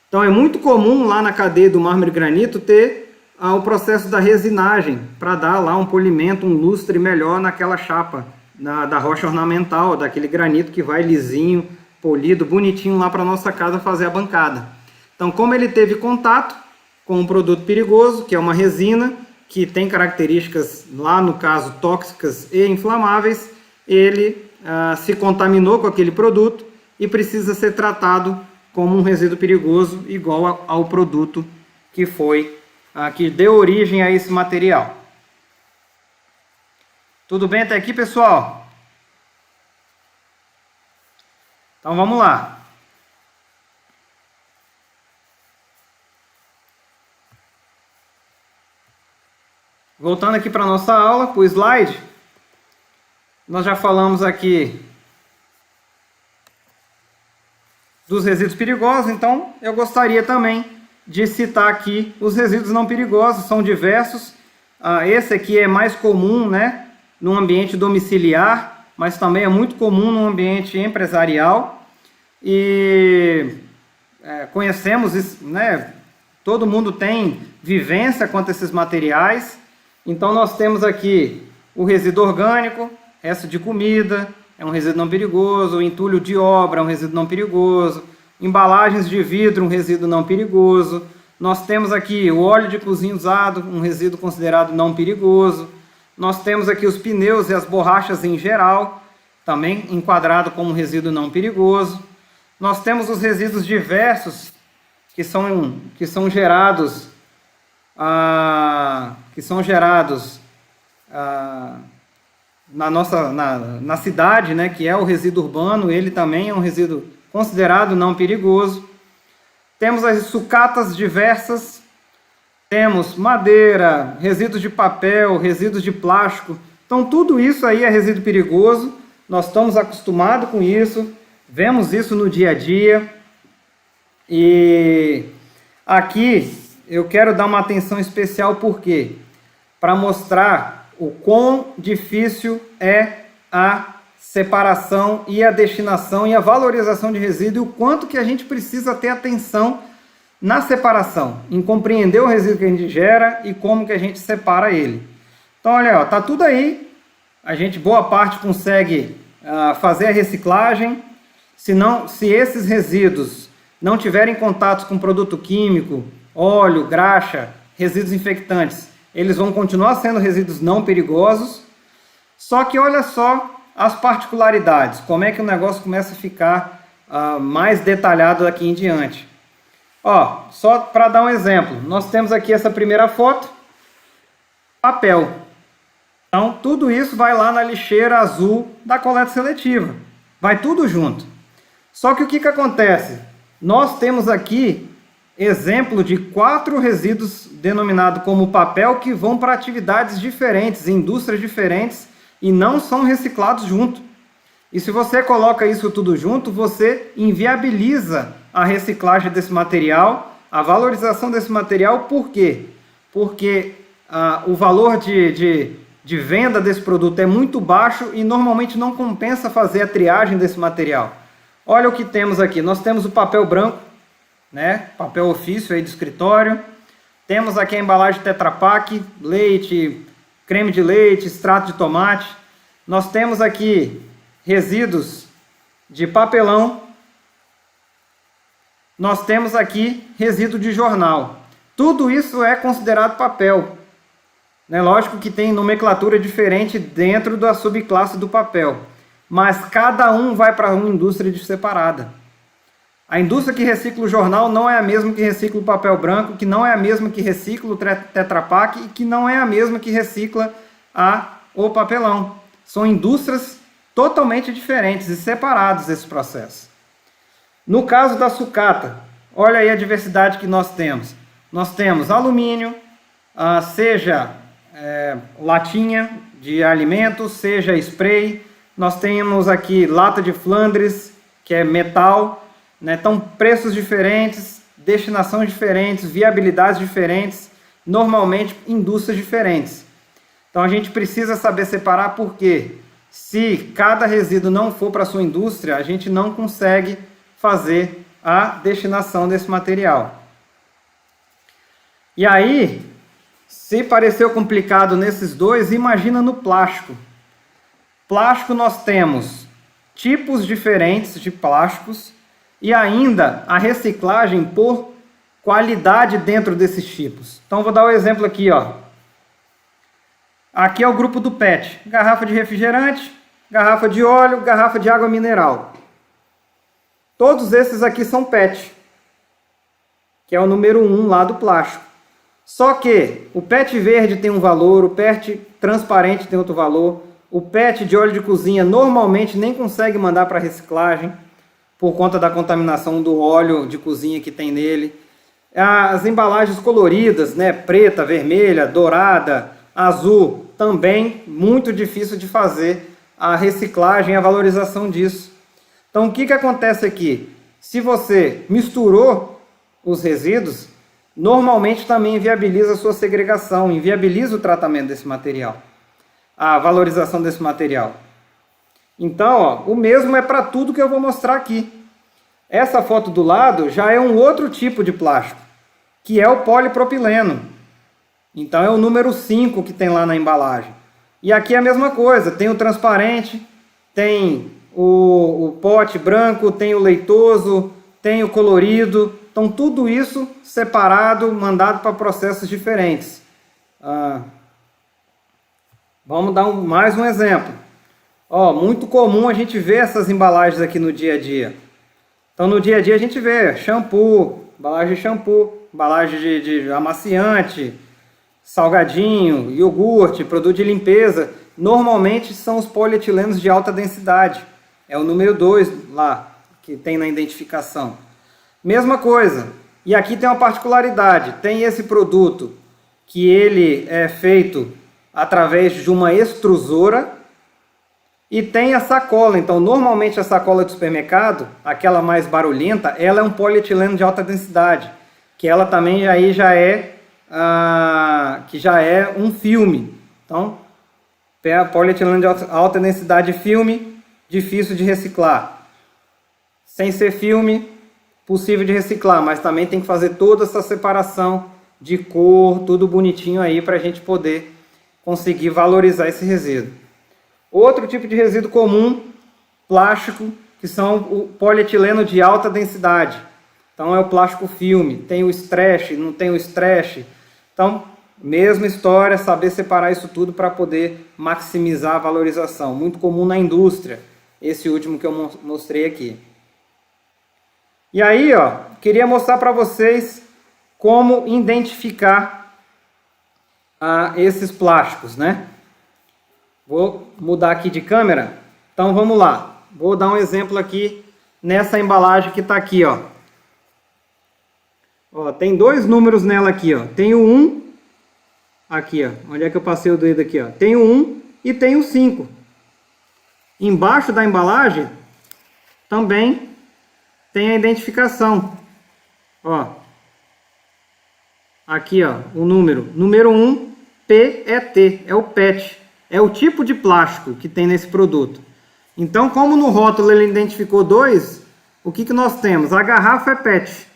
Então é muito comum lá na cadeia do mármore e granito ter o processo da resinagem para dar lá um polimento, um lustre melhor naquela chapa da rocha ornamental, daquele granito que vai lisinho, polido, bonitinho lá para nossa casa fazer a bancada. Então, como ele teve contato com um produto perigoso, que é uma resina, que tem características, lá no caso, tóxicas e inflamáveis, ele se contaminou com aquele produto e precisa ser tratado como um resíduo perigoso, igual ao produto que que deu origem a esse material. Tudo bem até aqui, pessoal? Então vamos lá. Voltando aqui para a nossa aula, para o slide, nós já falamos aqui dos resíduos perigosos, então eu gostaria também de citar aqui os resíduos não perigosos, são diversos. Esse aqui é mais comum, né, no ambiente domiciliar, mas também é muito comum no ambiente empresarial. E conhecemos isso, né? Todo mundo tem vivência quanto a esses materiais. Então nós temos aqui o resíduo orgânico, resto de comida, é um resíduo não perigoso. O entulho de obra é um resíduo não perigoso. Embalagens de vidro, um resíduo não perigoso. Nós temos aqui o óleo de cozinha usado, um resíduo considerado não perigoso. Nós temos aqui os pneus e as borrachas em geral, também enquadrado como resíduo não perigoso. Nós temos os resíduos diversos que são gerados na cidade, né, que é o resíduo urbano. Ele também é um resíduo considerado não perigoso. Temos as sucatas diversas, temos madeira, resíduos de papel, resíduos de plástico. Então tudo isso aí é resíduo perigoso. Nós estamos acostumados com isso, vemos isso no dia a dia. E aqui eu quero dar uma atenção especial, porque para mostrar o quão difícil é a separação e a destinação e a valorização de resíduo, e o quanto que a gente precisa ter atenção na separação, em compreender o resíduo que a gente gera e como que a gente separa ele. Então olha, ó, tá tudo aí, a gente boa parte consegue fazer a reciclagem. Se esses resíduos não tiverem contato com produto químico, óleo, graxa, resíduos infectantes, eles vão continuar sendo resíduos não perigosos. Só que olha só as particularidades, como é que o negócio começa a ficar mais detalhado daqui em diante. Ó, só para dar um exemplo, nós temos aqui essa primeira foto, papel. Então tudo isso vai lá na lixeira azul da coleta seletiva, vai tudo junto. Só que o que acontece? Nós temos aqui exemplo de 4 resíduos denominados como papel que vão para atividades diferentes, indústrias diferentes, e não são reciclados junto. E se você coloca isso tudo junto, você inviabiliza a reciclagem desse material, a valorização desse material. Por quê? Porque o valor de venda desse produto é muito baixo e normalmente não compensa fazer a triagem desse material. Olha o que temos aqui. Nós temos o papel branco, né? Papel ofício aí de escritório. Temos aqui a embalagem Tetra Pak, leite, creme de leite, extrato de tomate. Nós temos aqui resíduos de papelão. nós temos aqui resíduo de jornal. Tudo isso é considerado papel. Lógico que tem nomenclatura diferente dentro da subclasse do papel, mas cada um vai para uma indústria separada. A indústria que recicla o jornal não é a mesma que recicla o papel branco, que não é a mesma que recicla o Tetra Pak e que não é a mesma que recicla o papelão. São indústrias totalmente diferentes e separados esses processos. No caso da sucata, olha aí a diversidade que nós temos. Nós temos alumínio, seja latinha de alimentos, seja spray. Nós temos aqui lata de Flandres, que é metal. Então, preços diferentes, destinações diferentes, viabilidades diferentes, normalmente indústrias diferentes. Então, a gente precisa saber separar porque se cada resíduo não for para a sua indústria, a gente não consegue fazer a destinação desse material. E aí, se pareceu complicado nesses dois, imagina no plástico. Plástico nós temos tipos diferentes de plásticos e ainda a reciclagem por qualidade dentro desses tipos. Então vou dar um exemplo aqui, ó. Aqui é o grupo do PET, garrafa de refrigerante, garrafa de óleo, garrafa de água mineral. Todos esses aqui são PET, que é o número 1 lá do plástico. Só que o PET verde tem um valor, o PET transparente tem outro valor, o PET de óleo de cozinha normalmente nem consegue mandar para reciclagem por conta da contaminação do óleo de cozinha que tem nele. As embalagens coloridas, preta, vermelha, dourada, azul, também muito difícil de fazer a reciclagem e a valorização disso. Então o que acontece aqui? Se você misturou os resíduos, normalmente também inviabiliza a sua segregação, inviabiliza o tratamento desse material, a valorização desse material. Então, o mesmo é para tudo que eu vou mostrar aqui. Essa foto do lado já é um outro tipo de plástico, que é o polipropileno. Então é o número 5 que tem lá na embalagem. E aqui é a mesma coisa, tem o transparente, tem o pote branco, tem o leitoso, tem o colorido. Então tudo isso separado, mandado para processos diferentes. Vamos dar mais um exemplo. Muito comum a gente ver essas embalagens aqui no dia a dia. Então no dia a dia a gente vê shampoo, embalagem de shampoo, embalagem de amaciante, salgadinho, iogurte, produto de limpeza. Normalmente são os polietilenos de alta densidade. É o número 2 lá, que tem na identificação. Mesma coisa. E aqui tem uma particularidade. Tem esse produto que ele é feito através de uma extrusora e tem a sacola. Então, normalmente a sacola do supermercado, aquela mais barulhenta, ela é um polietileno de alta densidade, que ela também aí já é um filme. Então, polietileno de alta densidade filme, difícil de reciclar. Sem ser filme, possível de reciclar, mas também tem que fazer toda essa separação de cor, tudo bonitinho aí para a gente poder conseguir valorizar esse resíduo. Outro tipo de resíduo comum, plástico, que são o polietileno de alta densidade. Então é o plástico filme, tem o stretch, não tem o stretch. Então, mesma história, saber separar isso tudo para poder maximizar a valorização. Muito comum na indústria, esse último que eu mostrei aqui. E aí, queria mostrar para vocês como identificar esses plásticos, Vou mudar aqui de câmera. Então vamos lá. Vou dar um exemplo aqui nessa embalagem que está aqui, tem dois números nela aqui, Tem o 1, aqui, onde é que eu passei o dedo aqui, Tem o 1 e tem o 5. Embaixo da embalagem também tem a identificação. Aqui, o número 1, PET, é o PET. É o tipo de plástico que tem nesse produto. Então, como no rótulo ele identificou 2, o que nós temos? A garrafa é PET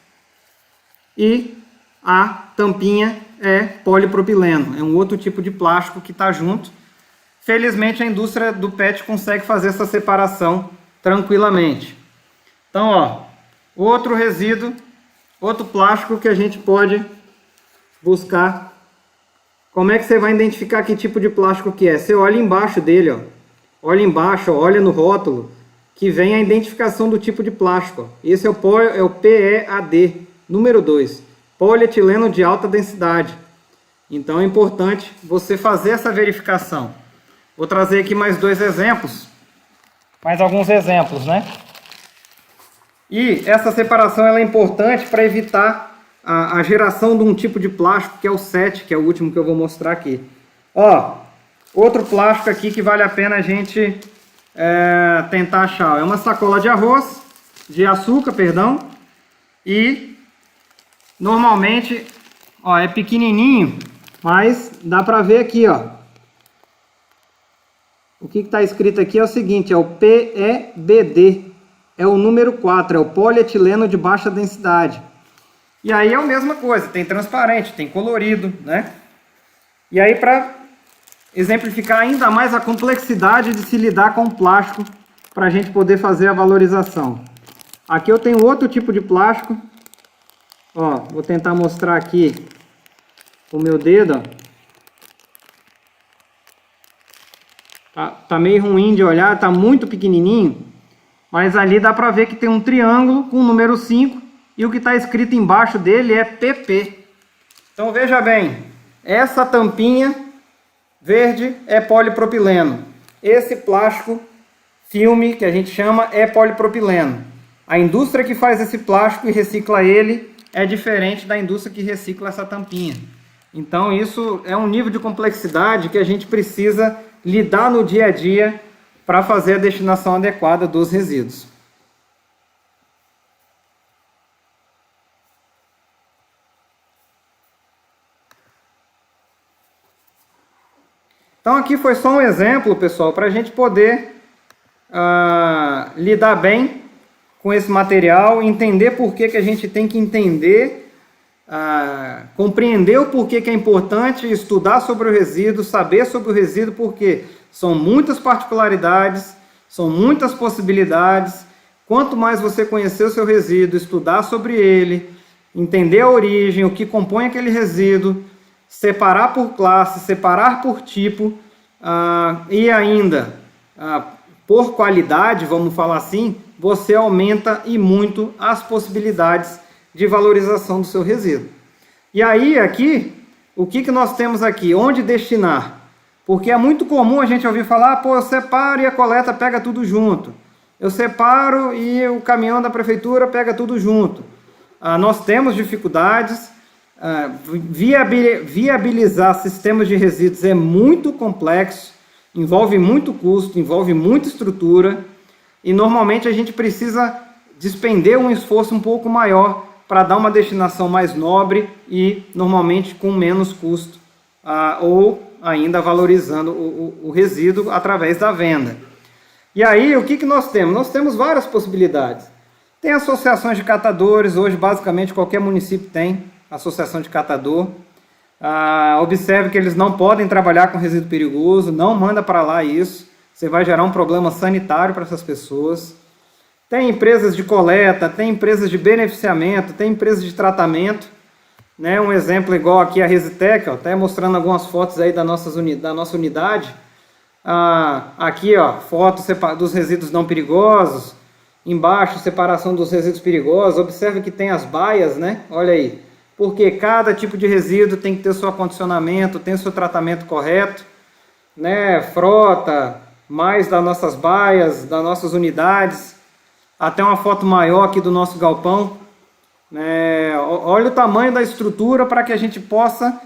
e a tampinha é polipropileno. É um outro tipo de plástico que está junto. Felizmente, a indústria do PET consegue fazer essa separação tranquilamente. Então, outro resíduo Outro plástico que a gente pode buscar. Como é que você vai identificar que tipo de plástico que é? Você olha embaixo dele, ó. Olha embaixo, ó, olha no rótulo, que vem a identificação do tipo de plástico. Ó. Esse é o PEAD, número 2, polietileno de alta densidade. Então é importante você fazer essa verificação. Vou trazer aqui mais alguns exemplos, né? E essa separação ela é importante para evitar a geração de um tipo de plástico que é o 7, que é o último que eu vou mostrar aqui. Ó, outro plástico aqui que vale a pena a gente tentar achar. É uma sacola de açúcar, perdão. E normalmente, ó, é pequenininho, mas dá para ver aqui, ó. O que está escrito aqui é o seguinte, é o PEBD. É o número 4, é o polietileno de baixa densidade. E aí é a mesma coisa, tem transparente, tem colorido, né? E aí para exemplificar ainda mais a complexidade de se lidar com o plástico, para a gente poder fazer a valorização. Aqui eu tenho outro tipo de plástico. Ó, vou tentar mostrar aqui com o meu dedo, ó. Tá meio ruim de olhar, tá muito pequenininho. Mas ali dá para ver que tem um triângulo com o número 5 e o que está escrito embaixo dele é PP. Então veja bem, essa tampinha verde é polipropileno. Esse plástico filme que a gente chama é polipropileno. A indústria que faz esse plástico e recicla ele é diferente da indústria que recicla essa tampinha. Então isso é um nível de complexidade que a gente precisa lidar no dia a dia para fazer a destinação adequada dos resíduos. Então aqui foi só um exemplo, pessoal, para a gente poder lidar bem com esse material, entender por que a gente tem que entender, compreender o porquê que é importante estudar sobre o resíduo, saber sobre o resíduo, porque são muitas particularidades, são muitas possibilidades. Quanto mais você conhecer o seu resíduo, estudar sobre ele, entender a origem, o que compõe aquele resíduo, separar por classe, separar por tipo e ainda por qualidade, vamos falar assim, você aumenta e muito as possibilidades de valorização do seu resíduo. E aí aqui, o que nós temos aqui? Onde destinar? Porque é muito comum a gente ouvir falar, pô, eu separo e a coleta pega tudo junto. Eu separo e o caminhão da prefeitura pega tudo junto. Nós temos dificuldades. Viabilizar sistemas de resíduos é muito complexo, envolve muito custo, envolve muita estrutura. E normalmente a gente precisa despender um esforço um pouco maior para dar uma destinação mais nobre e normalmente com menos custo, ou ainda valorizando o resíduo através da venda. E aí, o que nós temos? Nós temos várias possibilidades. Tem associações de catadores, hoje basicamente qualquer município tem associação de catador. Observe que eles não podem trabalhar com resíduo perigoso, não manda para lá isso, você vai gerar um problema sanitário para essas pessoas. Tem empresas de coleta, tem empresas de beneficiamento, tem empresas de tratamento. Né, um exemplo igual aqui a Resitec, até mostrando algumas fotos aí da nossa unidade. Aqui, ó, foto dos resíduos não perigosos. Embaixo, separação dos resíduos perigosos. Observe que tem as baias, né? Olha aí. Porque cada tipo de resíduo tem que ter seu acondicionamento, tem seu tratamento correto. Né? Frota, mais das nossas baias, das nossas unidades. Até uma foto maior aqui do nosso galpão. Olha o tamanho da estrutura para que a gente possa,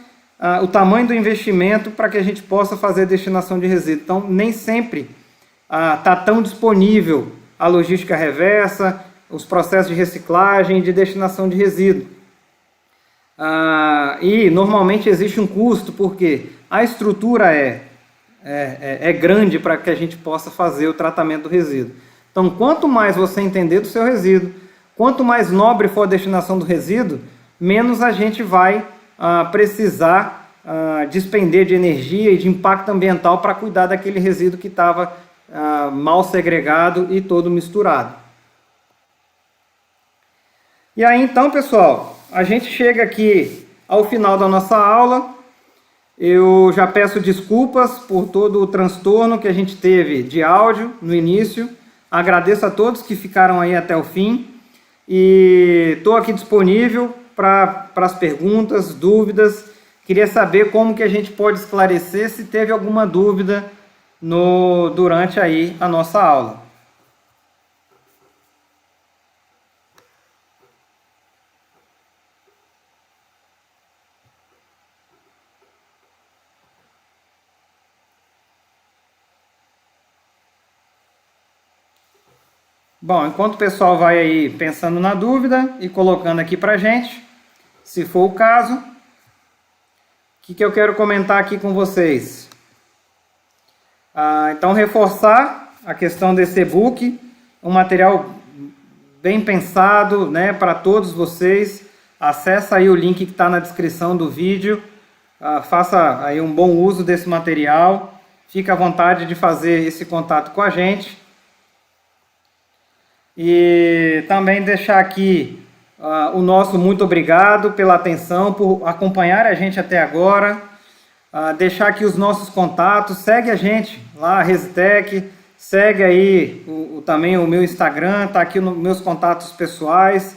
o tamanho do investimento para que a gente possa fazer a destinação de resíduo. Então, nem sempre está tão disponível a logística reversa, os processos de reciclagem e de destinação de resíduo. E normalmente existe um custo, porque a estrutura é grande para que a gente possa fazer o tratamento do resíduo. Então, quanto mais você entender do seu resíduo, quanto mais nobre for a destinação do resíduo, menos a gente vai precisar despender de energia e de impacto ambiental para cuidar daquele resíduo que estava mal segregado e todo misturado. E aí então, pessoal, a gente chega aqui ao final da nossa aula. Eu já peço desculpas por todo o transtorno que a gente teve de áudio no início. Agradeço a todos que ficaram aí até o fim. E estou aqui disponível para as perguntas, dúvidas. Queria saber como que a gente pode esclarecer se teve alguma dúvida durante aí a nossa aula. Bom, enquanto o pessoal vai aí pensando na dúvida e colocando aqui pra gente, se for o caso, o que eu quero comentar aqui com vocês? Então, reforçar a questão desse e-book, um material bem pensado, né, para todos vocês. Acesse aí o link que está na descrição do vídeo, faça aí um bom uso desse material, fique à vontade de fazer esse contato com a gente. E também deixar aqui o nosso muito obrigado pela atenção, por acompanhar a gente até agora. Deixar aqui os nossos contatos, segue a gente lá, Resitec, segue aí também o meu Instagram, tá aqui nos meus contatos pessoais.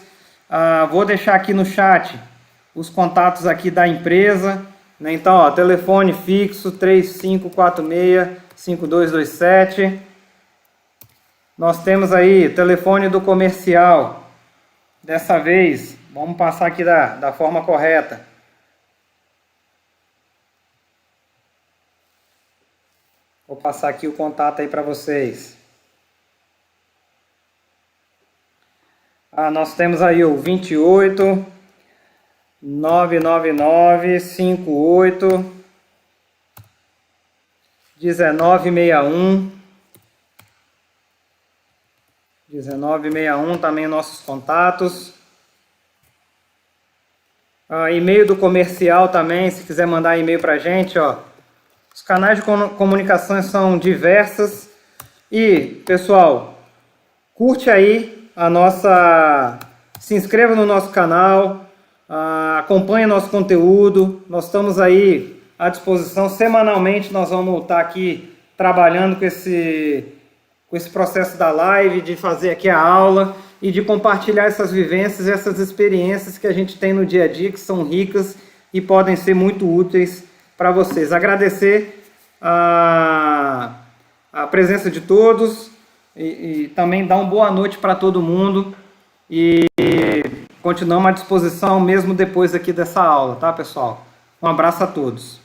Vou deixar aqui no chat os contatos aqui da empresa, né? Então, ó, telefone fixo 3546-5227. Nós temos aí telefone do comercial. Dessa vez, vamos passar aqui da forma correta. Vou passar aqui o contato aí para vocês. Nós temos aí o 28 999 58 1961. 1961 também nossos contatos. E-mail do comercial também, se quiser mandar e-mail para a gente, ó. Os canais de comunicação são diversos. E, pessoal, curte aí se inscreva no nosso canal, acompanhe nosso conteúdo. Nós estamos aí à disposição. Semanalmente nós vamos estar aqui trabalhando com esse processo da live, de fazer aqui a aula e de compartilhar essas vivências, essas experiências que a gente tem no dia a dia, que são ricas e podem ser muito úteis para vocês. Agradecer a presença de todos e também dar uma boa noite para todo mundo e continuamos à disposição mesmo depois aqui dessa aula, tá, pessoal? Um abraço a todos.